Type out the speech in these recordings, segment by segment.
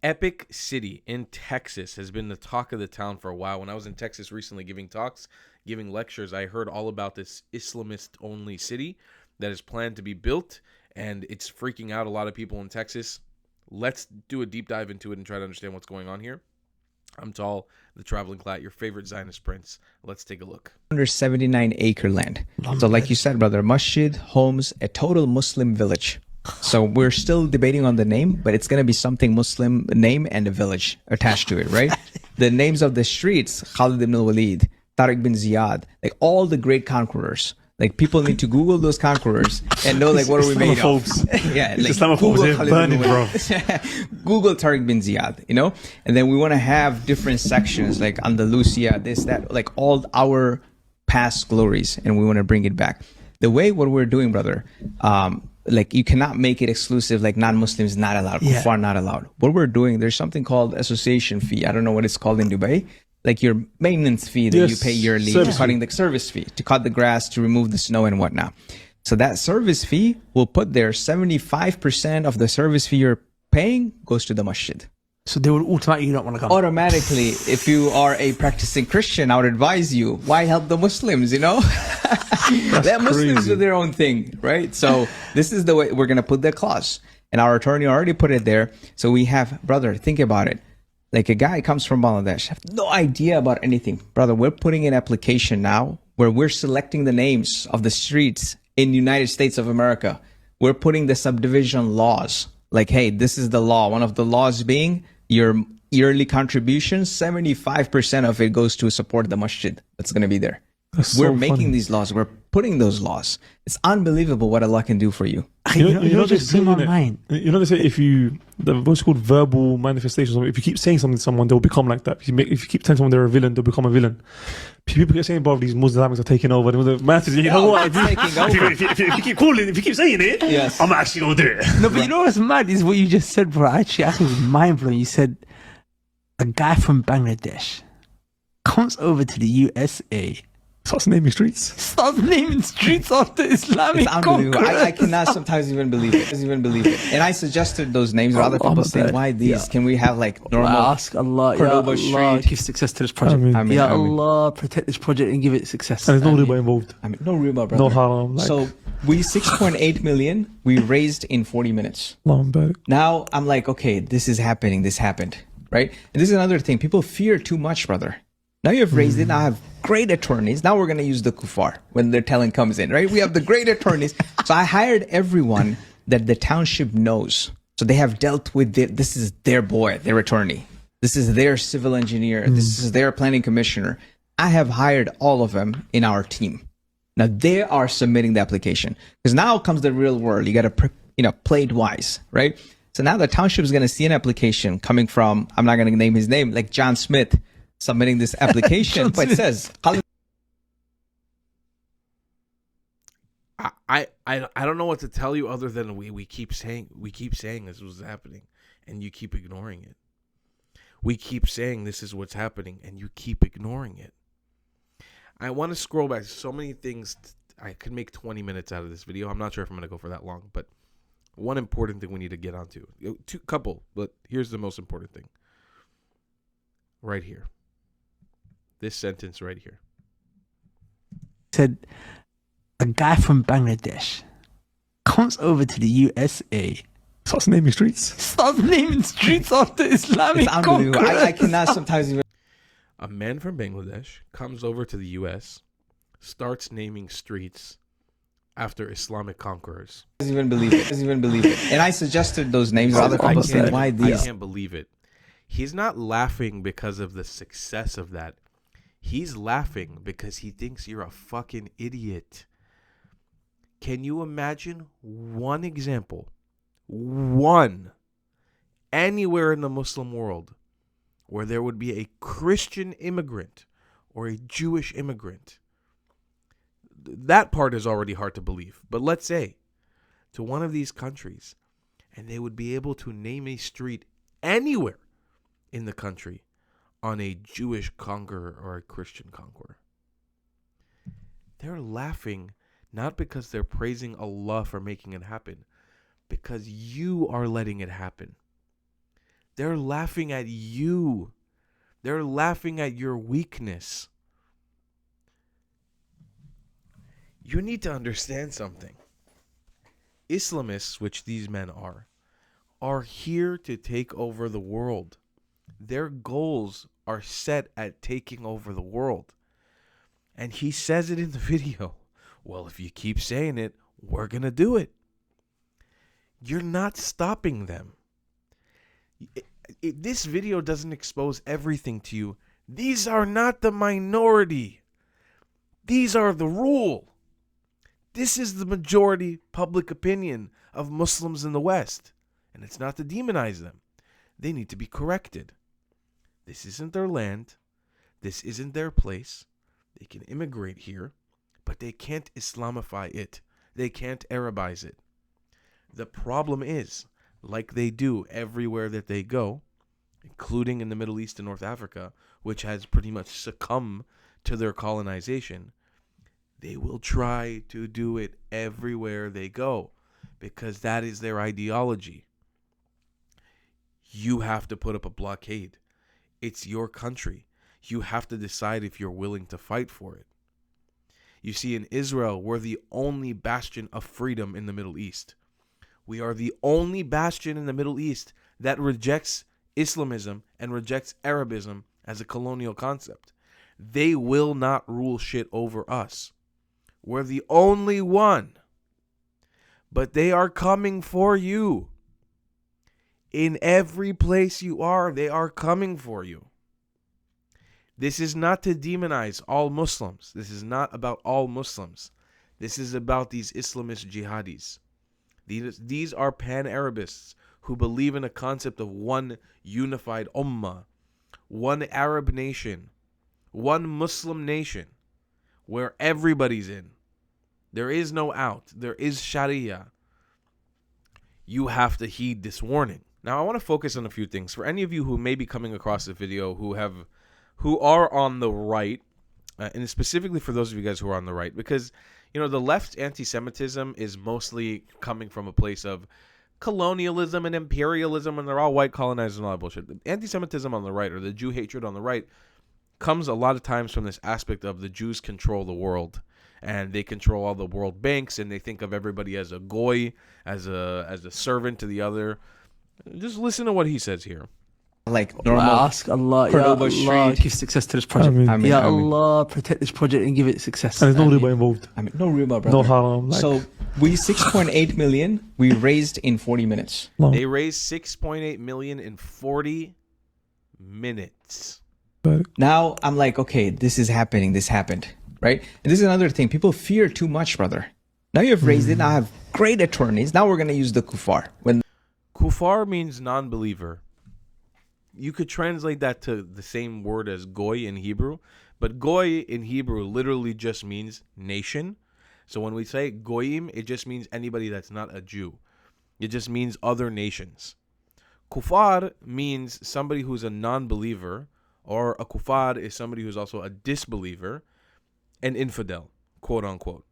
Epic City in Texas has been the talk of the town for a while. When I was in Texas recently giving talks, giving lectures, I heard all about this Islamist-only city that is planned to be built, and it's freaking out a lot of people in Texas. Let's do a deep dive into it and try to understand what's going on here. I'm Tall, the traveling clat, your favorite Zionist prince. Let's take a look. 179-acre land. So like you said, brother, masjid, homes, a total Muslim village. So we're still debating on the name, but it's going to be something Muslim name and a village attached to it, right? The names of the streets, Khalid ibn al-Walid, Tariq bin Ziyad, like all the great conquerors. Like people need to Google those conquerors and know like what are we made of. Yeah, like Google Khalid ibn al-Walid. Google Tariq bin Ziyad, you know? And then we want to have different sections like Andalusia, this, that, like all our past glories, and we want to bring it back. The way what we're doing, brother, like you cannot make it exclusive, like non-Muslims not allowed, kuffar not allowed. What we're doing, there's something called association fee. I don't know what it's called in Dubai. Like your maintenance fee that you pay yearly, to cutting the service fee, to cut the grass, to remove the snow and whatnot. So that service fee will put there 75% of the service fee you're paying goes to the masjid. So they will automatically not want to come. Automatically, if you are a practicing Christian, I would advise you, why help the Muslims, you know? Let Muslims do their own thing, right? So this is the way we're going to put the clause. And our attorney already put it there. So we have, brother, think about it. Like a guy comes from Bangladesh, have no idea about anything. Brother, we're putting an application now where we're selecting the names of the streets in the United States of America. We're putting the subdivision laws. Like, hey, this is the law. One of the laws being your yearly contribution, 75% of it goes to support the masjid that's going to be there. We're making these laws. We're putting those laws. It's unbelievable what Allah can do for you. You know just blew my mind. You know, they say what's called verbal manifestations. If you keep saying something to someone, they'll become like that. If you keep telling someone they're a villain, they'll become a villain. People get saying, bro, these Muslims are taking over. The masses, you know what? If you keep calling, if you keep saying it, yes, I'm actually going to do it. No, but you know what's mad is what you just said, bro. Actually, I think it was mind-blowing. You said a guy from Bangladesh comes over to the USA, starts naming streets. Stop naming streets after Islamic conquerors. I cannot sometimes even believe it. And I suggested those names. Other people saying, why these? Can we have like normal? I ask Allah, Cordoba Allah, give success to this project. I mean, Allah, protect this project and give it success. And there's no riba involved. I mean, no riba, brother. No haram. So we 6.8 million we raised in 40 minutes. Now I'm like, okay, this is happening. This happened, right? And this is another thing. People fear too much, brother. Now you have raised it. Now I have great attorneys. Now we're going to use the kuffar when their talent comes in, right? We have the great attorneys. So I hired everyone that the township knows. So they have dealt with it. This is their boy, their attorney. This is their civil engineer. This is their planning commissioner. I have hired all of them in our team. Now they are submitting the application. Because now comes the real world. You got to play it wise, right? So now the township is going to see an application coming from, I'm not going to name his name, like John Smith, submitting this application, but it says I don't know what to tell you other than we keep saying this was happening and you keep ignoring it. We keep saying this is what's happening and you keep ignoring it. I want to scroll back. So many things. I could make 20 minutes out of this video. I'm not sure if I'm going to go for that long, but one important thing we need to get onto. Couple, but here's the most important thing. Right here. This sentence right here. Said a guy from Bangladesh comes over to the USA, starts naming streets. Stop naming streets after Islamic conquerors. I cannot sometimes even. A man from Bangladesh comes over to the U.S., starts naming streets after Islamic conquerors. Doesn't even believe it. And I suggested those names. Other people saying, why these? I can't believe it. He's not laughing because of the success of that. He's laughing because he thinks you're a fucking idiot. Can you imagine one example, anywhere in the Muslim world where there would be a Christian immigrant or a Jewish immigrant? That part is already hard to believe. But let's say to one of these countries and they would be able to name a street anywhere in the country on a Jewish conqueror or a Christian conqueror. They're laughing not because they're praising Allah for making it happen, because you are letting it happen. They're laughing at you. They're laughing at your weakness. You need to understand something. Islamists, which these men are here to take over the world. Their goals are set at taking over the world. And he says it in the video. Well, if you keep saying it, we're going to do it. You're not stopping them. This video doesn't expose everything to you. These are not the minority. These are the rule. This is the majority public opinion of Muslims in the West. And it's not to demonize them. They need to be corrected. This isn't their land. This isn't their place. They can immigrate here, but they can't Islamify it. They can't Arabize it. The problem is, like they do everywhere that they go, including in the Middle East and North Africa, which has pretty much succumbed to their colonization, they will try to do it everywhere they go because that is their ideology. You have to put up a blockade. It's your country. You have to decide if you're willing to fight for it. You see, in Israel, we're the only bastion of freedom in the Middle East. We are the only bastion in the Middle East that rejects Islamism and rejects Arabism as a colonial concept. They will not rule shit over us. We're the only one. But they are coming for you. In every place you are, they are coming for you. This is not to demonize all Muslims. This is not about all Muslims. This is about these Islamist jihadis. These are pan-Arabists who believe in a concept of one unified ummah, one Arab nation, one Muslim nation, where everybody's in. There is no out. There is Sharia. You have to heed this warning. Now, I want to focus on a few things. For any of you who may be coming across the video who are on the right, and specifically for those of you guys who are on the right, because, you know, the left's anti-Semitism is mostly coming from a place of colonialism and imperialism, and they're all white colonizers and all that bullshit. The anti-Semitism on the right, or the Jew hatred on the right, comes a lot of times from this aspect of the Jews control the world, and they control all the world banks, and they think of everybody as a goy, as a servant to the other. Just listen to what he says here. Like normal. I ask Allah, Ya Allah, give success to this project. Ya Allah, protect this project and give it success. And there's no riba involved. No riba, brother. No haram. So we 6.8 million we raised in 40 minutes. No. They raised 6.8 million in 40 minutes. Now I'm like, okay, this is happening. This happened, right? And this is another thing. People fear too much, brother. Now you've raised it. Now I have great attorneys. Now we're going to use the kuffar. When Kufar means non-believer. You could translate that to the same word as goy in Hebrew, but goy in Hebrew literally just means nation. So when we say goyim, it just means anybody that's not a Jew. It just means other nations. Kufar means somebody who's a non-believer, or a kufar is somebody who's also a disbeliever, an infidel, quote unquote.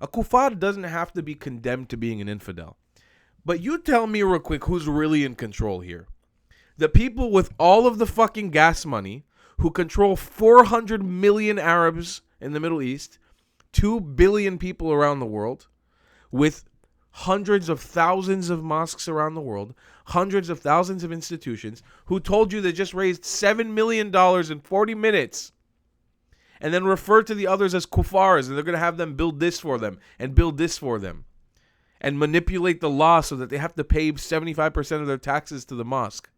A kufar doesn't have to be condemned to being an infidel. But you tell me real quick who's really in control here. The people with all of the fucking gas money who control 400 million Arabs in the Middle East, 2 billion people around the world, with hundreds of thousands of mosques around the world, hundreds of thousands of institutions, who told you they just raised $7 million in 40 minutes, and then refer to the others as kuffars, and they're going to have them build this for them and build this for them, and manipulate the law so that they have to pay 75% of their taxes to the mosque.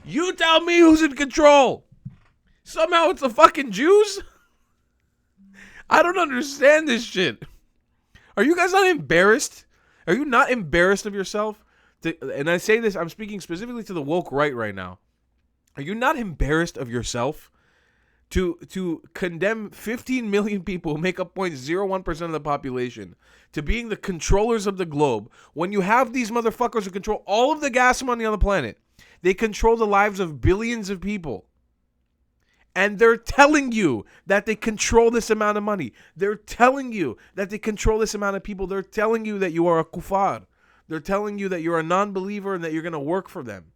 You tell me who's in control. Somehow it's the fucking Jews? I don't understand this shit. Are you guys not embarrassed? Are you not embarrassed of yourself? And I say this, I'm speaking specifically to the woke right now. Are you not embarrassed of yourself to condemn 15 million people who make up 0.01% of the population to being the controllers of the globe when you have these motherfuckers who control all of the gas money on the planet? They control the lives of billions of people. And they're telling you that they control this amount of money. They're telling you that they control this amount of people. They're telling you that you are a kuffar. They're telling you that you're a non-believer and that you're going to work for them.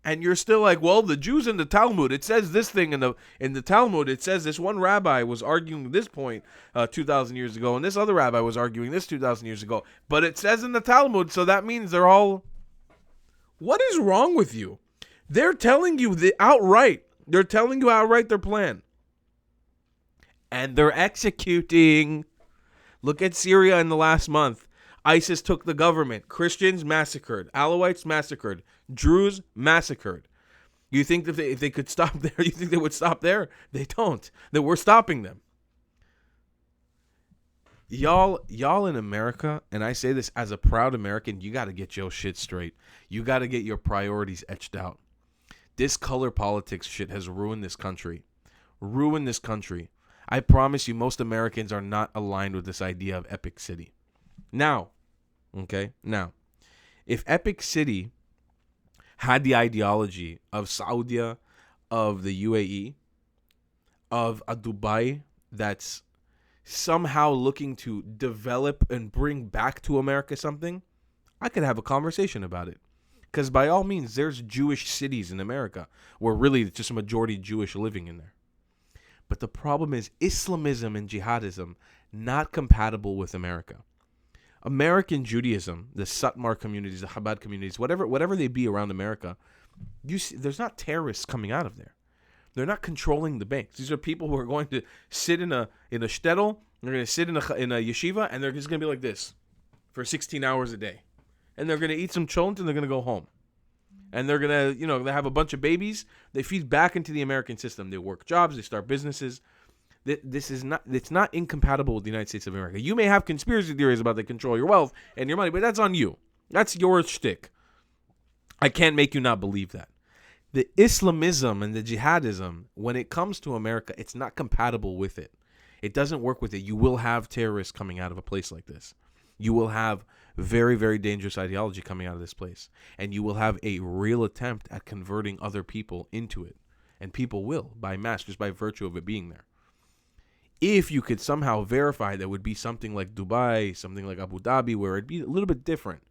And you're still like, well, the Jews in the Talmud, it says this thing in the Talmud. It says this one rabbi was arguing this point 2,000 years ago, and this other rabbi was arguing this 2,000 years ago. But it says in the Talmud, so that means they're all... What is wrong with you? They're telling you outright. They're telling you outright their plan. And they're executing. Look at Syria in the last month. ISIS took the government. Christians massacred. Alawites massacred. Druze massacred. You think that if they could stop there, you think they would stop there? They don't. That we're stopping them. Y'all in America, and I say this as a proud American, you got to get your shit straight. You got to get your priorities etched out. This color politics shit has ruined this country. Ruined this country. I promise you, most Americans are not aligned with this idea of Epic City. Now, if Epic City had the ideology of Saudi, of the UAE, of a Dubai that's somehow looking to develop and bring back to America something, I could have a conversation about it. Because by all means, there's Jewish cities in America where really it's just a majority Jewish living in there. But the problem is Islamism and jihadism not compatible with America. American Judaism, the Satmar communities, the Chabad communities, whatever they be around America, you see, there's not terrorists coming out of there. They're not controlling the banks. These are people who are going to sit in a shtetl, they're going to sit in a yeshiva, and they're just going to be like this for 16 hours a day. And they're going to eat some cholent and they're going to go home. And they're going to, they have a bunch of babies. They feed back into the American system. They work jobs. They start businesses. It's not incompatible with the United States of America. You may have conspiracy theories about they control your wealth and your money, but that's on you. That's your shtick. I can't make you not believe that. The Islamism and the jihadism, when it comes to America, it's not compatible with it. It doesn't work with it. You will have terrorists coming out of a place like this. You will have very, very dangerous ideology coming out of this place. And you will have a real attempt at converting other people into it. And people will, by mass, just by virtue of it being there. If you could somehow verify that would be something like Dubai, something like Abu Dhabi, where it'd be a little bit different,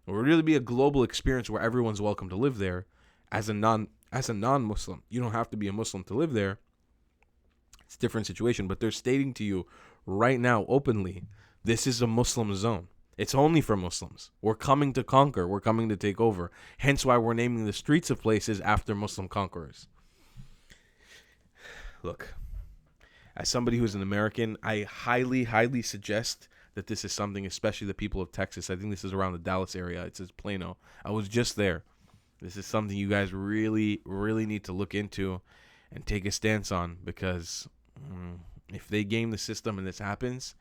or it would really be a global experience where everyone's welcome to live there as a non-Muslim. You don't have to be a Muslim to live there. It's a different situation, but they're stating to you right now openly, this is a Muslim zone. It's only for Muslims. We're coming to conquer. We're coming to take over. Hence why we're naming the streets of places after Muslim conquerors. Look, as somebody who's an American, I highly, highly suggest that this is something, especially the people of Texas. I think this is around the Dallas area. It says Plano. I was just there. This is something you guys really, really need to look into and take a stance on, because if they game the system and this happens,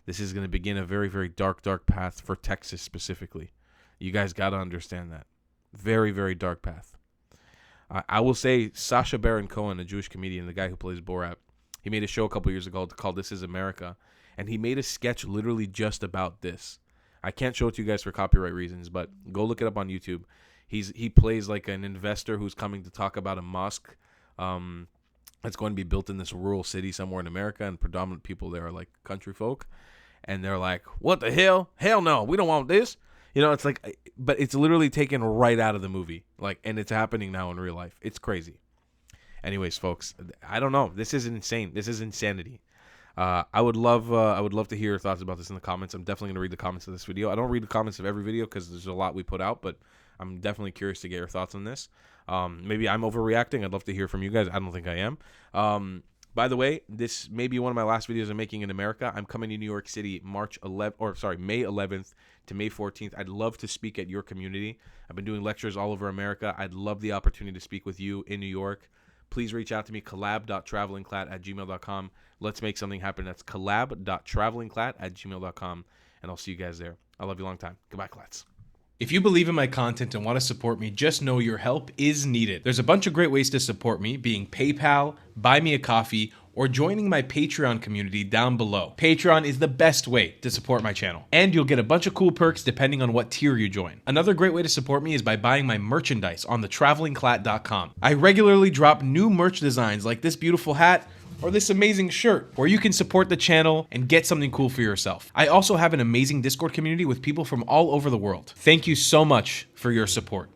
this is going to begin a very, very dark, dark path for Texas specifically. You guys got to understand that. Very, very dark path. I will say Sacha Baron Cohen, a Jewish comedian, the guy who plays Borat, he made a show a couple years ago called This Is America, and he made a sketch literally just about this. I can't show it to you guys for copyright reasons, but go look it up on YouTube. He plays like an investor who's coming to talk about a mosque that's going to be built in this rural city somewhere in America, and predominant people there are like country folk, and they're like, what the hell? Hell no, we don't want this. It's like, but it's literally taken right out of the movie, and it's happening now in real life. It's crazy. Anyways, folks, I don't know. This is insane. This is insanity. I would love to hear your thoughts about this in the comments. I'm definitely gonna read the comments of this video. I don't read the comments of every video because there's a lot we put out, but I'm definitely curious to get your thoughts on this. Maybe I'm overreacting. I'd love to hear from you guys. I don't think I am. By the way, this may be one of my last videos I'm making in America. I'm coming to New York City May 11th to May 14th. I'd love to speak at your community. I've been doing lectures all over America. I'd love the opportunity to speak with you in New York. Please reach out to me, collab.travelingclat@gmail.com. Let's make something happen. That's collab.travelingclat@gmail.com, and I'll see you guys there. I love you a long time. Goodbye, Clats. If you believe in my content and want to support me, just know your help is needed. There's a bunch of great ways to support me, being PayPal, Buy Me a Coffee, or joining my Patreon community down below. Patreon is the best way to support my channel, and you'll get a bunch of cool perks depending on what tier you join. Another great way to support me is by buying my merchandise on thetravelingclat.com. I regularly drop new merch designs like this beautiful hat, or this amazing shirt, where you can support the channel and get something cool for yourself. I also have an amazing Discord community with people from all over the world. Thank you so much for your support.